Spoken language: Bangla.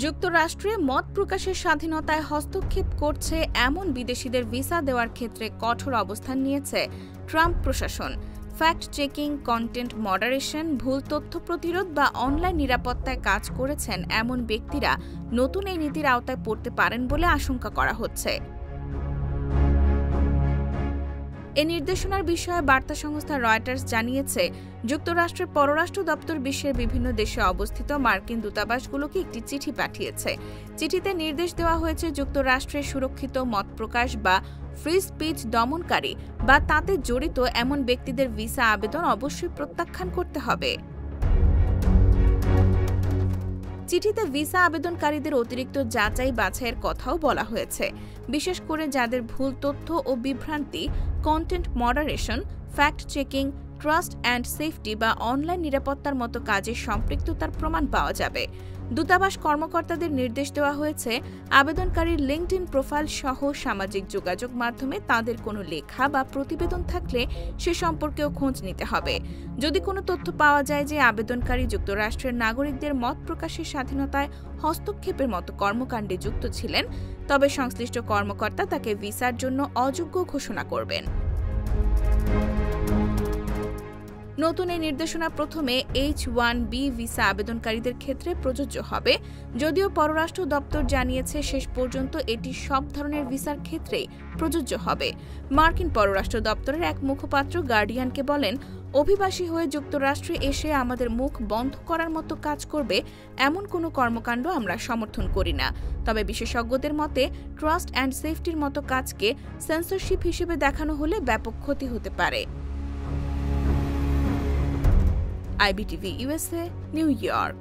যুক্তরাষ্ট্রে মত প্রকাশের স্বাধীনতায় হস্তক্ষেপ করছে এমন বিদেশিদের ভিসা দেওয়ার ক্ষেত্রে কঠোর অবস্থান নিয়েছে ট্রাম্প প্রশাসন। ফ্যাক্ট চেকিং, কন্টেন্ট মডারেশন, ভুল তথ্য প্রতিরোধ বা অনলাইন নিরাপত্তায় কাজ করেছেন এমন ব্যক্তিরা নতুন এই নীতির আওতায় পড়তে পারেন বলে আশঙ্কা করা হচ্ছে। এই নির্দেশনার বিষয়ে বার্তা সংস্থা রয়টার্স জানিয়েছে, যুক্তরাষ্ট্রের পররাষ্ট্র দপ্তর বিশ্বের বিভিন্ন দেশে অবস্থিত মার্কিন দূতাবাসগুলোকে একটি চিঠি পাঠিয়েছে। চিঠিতে নির্দেশ দেওয়া হয়েছে যুক্তরাষ্ট্রের সুরক্ষিত মত প্রকাশ বা ফ্রি স্পিচ দমনকারী বা তাতে জড়িত এমন ব্যক্তিদের ভিসা আবেদন অবশ্যই প্রত্যাখ্যান করতে হবে। চিঠিতে ভিসা আবেদনকারীদের অতিরিক্ত যাচাই বাছাইয়ের কথাও বলা হয়েছে, বিশেষ করে যাদের ভুল তথ্য ও বিভ্রান্তি, content moderation, fact checking, trust and safety বা অনলাইন নিরাপত্তার মতো কাজে সম্পৃক্ততার প্রমাণ পাওয়া যাবে। দূতাবাস কর্মকর্তাদের নির্দেশ দেওয়া হয়েছে, আবেদনকারীর লিঙ্কডইন প্রোফাইল সহ সামাজিক যোগাযোগ মাধ্যমে তাদের কোনো লেখা বা প্রতিবেদন থাকলে সে সম্পর্কেও খোঁজ নিতে হবে। যদি কোনো তথ্য পাওয়া যায় যে আবেদনকারী যুক্তরাষ্ট্রের নাগরিকদের মত প্রকাশের স্বাধীনতায় হস্তক্ষেপের মতো কর্মকাণ্ডে যুক্ত ছিলেন, তবে সংশ্লিষ্ট কর্মকর্তা তাকে ভিসার জন্য অযোগ্য ঘোষণা করবেন। নতুন এই নির্দেশনা প্রথমে H-1B ভিসা আবেদনকারীদের ক্ষেত্রে প্রযোজ্য হবে, যদিও পররাষ্ট্র দপ্তর জানিয়েছে শেষ পর্যন্ত এটি সব ধরনের ভিসার ক্ষেত্রেই প্রযোজ্য হবে। মার্কিন পররাষ্ট্র দপ্তরের এক মুখপাত্র গার্ডিয়ানকে বলেন, অভিবাসী হয়ে যুক্তরাষ্ট্রে এসে আমাদের মুখ বন্ধ করার মতো কাজ করবে এমন কোনো কর্মকাণ্ড আমরা সমর্থন করি না। তবে বিশেষজ্ঞদের মতে ট্রাস্ট অ্যান্ড সেফটির মতো কাজকে সেন্সরশিপ হিসেবে দেখানো হলে ব্যাপক ক্ষতি হতে পারে। IBTV USA, New York।